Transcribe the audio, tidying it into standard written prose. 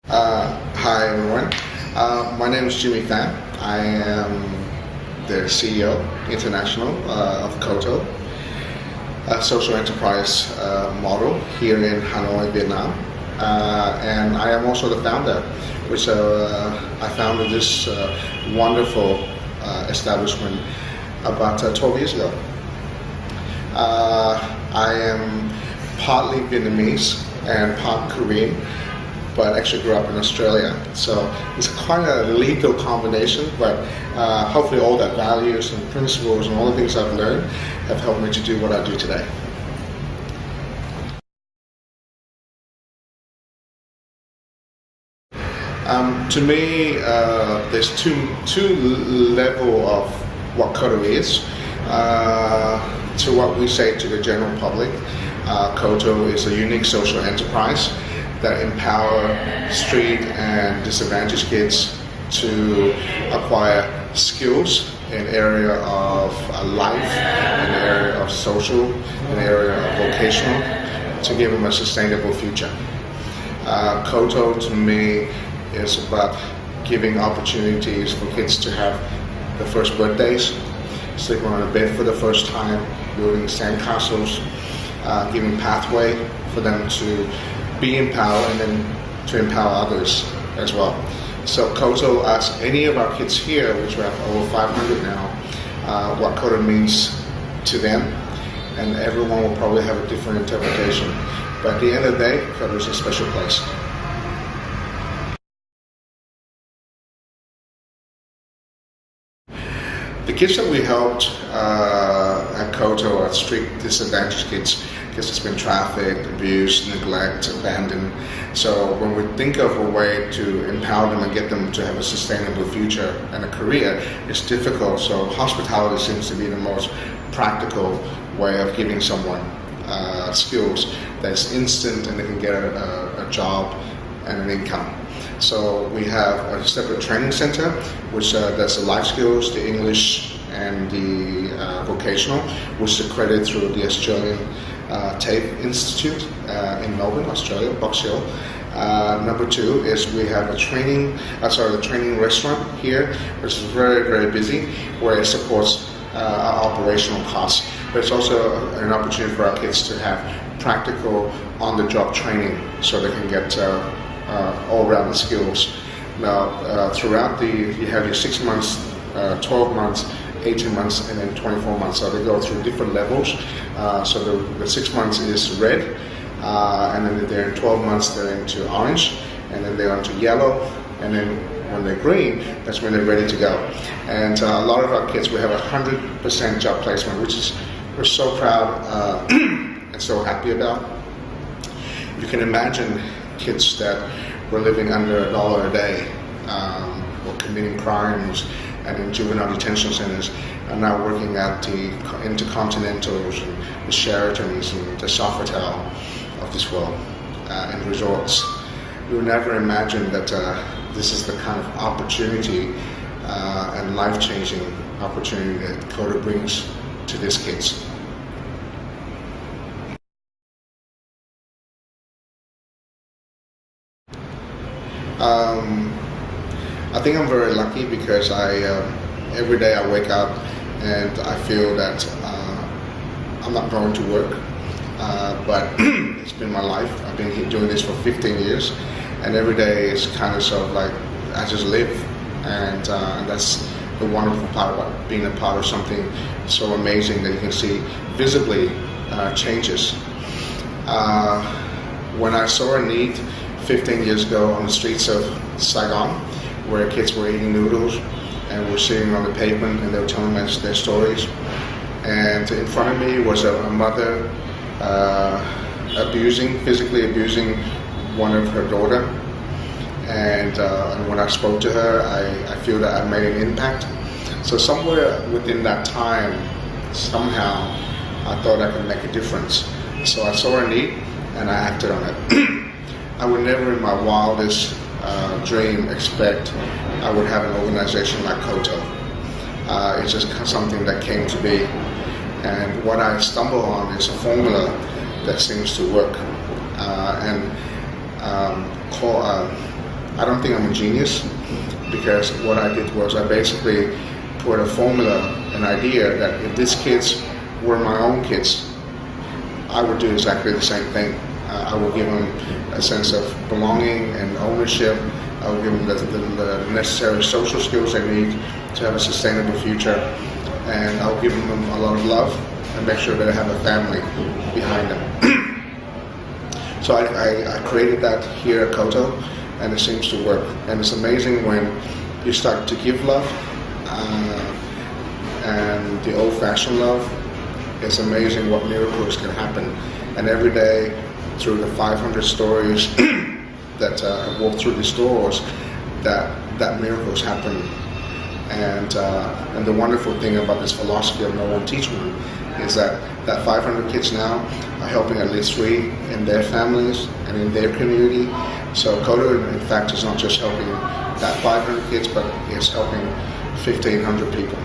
Hi everyone, my name is Pham. I am the CEO International of KOTO, a social enterprise model here in Hanoi, Vietnam. And I am also the founder, which I founded this wonderful establishment about 12 years ago. I am partly Vietnamese and part Korean, but actually grew up in Australia. So it's quite a lethal combination, but hopefully all that values and principles and all the things I've learned have helped me to do what I do today. To me, there's two level of what KOTO is. To what we say to the general public, KOTO is a unique social enterprise that empower street and disadvantaged kids to acquire skills in area of life, in the area of social, in the area of vocational, to give them a sustainable future. KOTO to me is about giving opportunities for kids to have the first birthdays, sleeping on a bed for the first time, building sandcastles, giving pathway for them to be empowered and then to empower others as well. So KOTO asks any of our kids here, which we have over 500 now, what KOTO means to them, and everyone will probably have a different interpretation. But at the end of the day, KOTO is a special place. The kids that we helped at KOTO are street disadvantaged kids that's been trafficked, abused, neglect, abandoned. So when we think of a way to empower them and get them to have a sustainable future and a career, it's difficult. So hospitality seems to be the most practical way of giving someone skills that's instant and they can get a job and an income. So we have a separate training center which does the life skills, the English and the vocational, which is accredited through the Australian TAFE Institute in Melbourne, Australia, Box Hill. Number two is we have a training restaurant here, which is very, very busy, where it supports our operational costs. But it's also an opportunity for our kids to have practical on-the-job training so they can get all-round skills. Now, throughout you have your 6 months, 12 months, 18 months, and then 24 months. So they go through different levels. So the 6 months is red, and then they're in 12 months, they're into orange, and then they're into yellow, and then when they're green, that's when they're ready to go. And a lot of our kids, we have 100% job placement, which we're so proud and so happy about. You can imagine kids that were living under $1 a day, or committing crimes and in juvenile detention centers, are now working at the Intercontinentals and the Sheratons and the Sofitel of this world, and resorts. We would never imagine that this is the kind of opportunity and life-changing opportunity that KOTO brings to these kids. I think I'm very lucky because every day I wake up and I feel that I'm not going to work, but it's been my life. I've been doing this for 15 years, and every day is kind of sort of like I just live, and that's the wonderful part about being a part of something so amazing that you can see visibly changes. When I saw a need 15 years ago on the streets of Saigon, where kids were eating noodles and were sitting on the pavement and they were telling us their stories. And in front of me was a mother physically abusing one of her daughter. And when I spoke to her, I feel that I made an impact. So somewhere within that time, somehow, I thought I could make a difference. So I saw a need and I acted on it. I would never in my wildest dream expect I would have an organization like KOTO. It's just something that came to be. And what I stumbled on is a formula that seems to work. I don't think I'm a genius, because what I did was I basically put a formula, an idea that if these kids were my own kids, I would do exactly the same thing. I would give them a sense of belonging and ownership. I would give them the necessary social skills they need to have a sustainable future, and I'll give them a lot of love and make sure that they have a family behind them. So I created that here at KOTO, and it seems to work. And it's amazing when you start to give love, and the old-fashioned love. It's amazing what miracles can happen. And every day, through the 500 stories that walk through these doors, that miracles happen. And the wonderful thing about this philosophy of no one teach one is that 500 kids now are helping at least 3 in their families and in their community. So KOTO, in fact, is not just helping that 500 kids, but it's helping 1,500 people.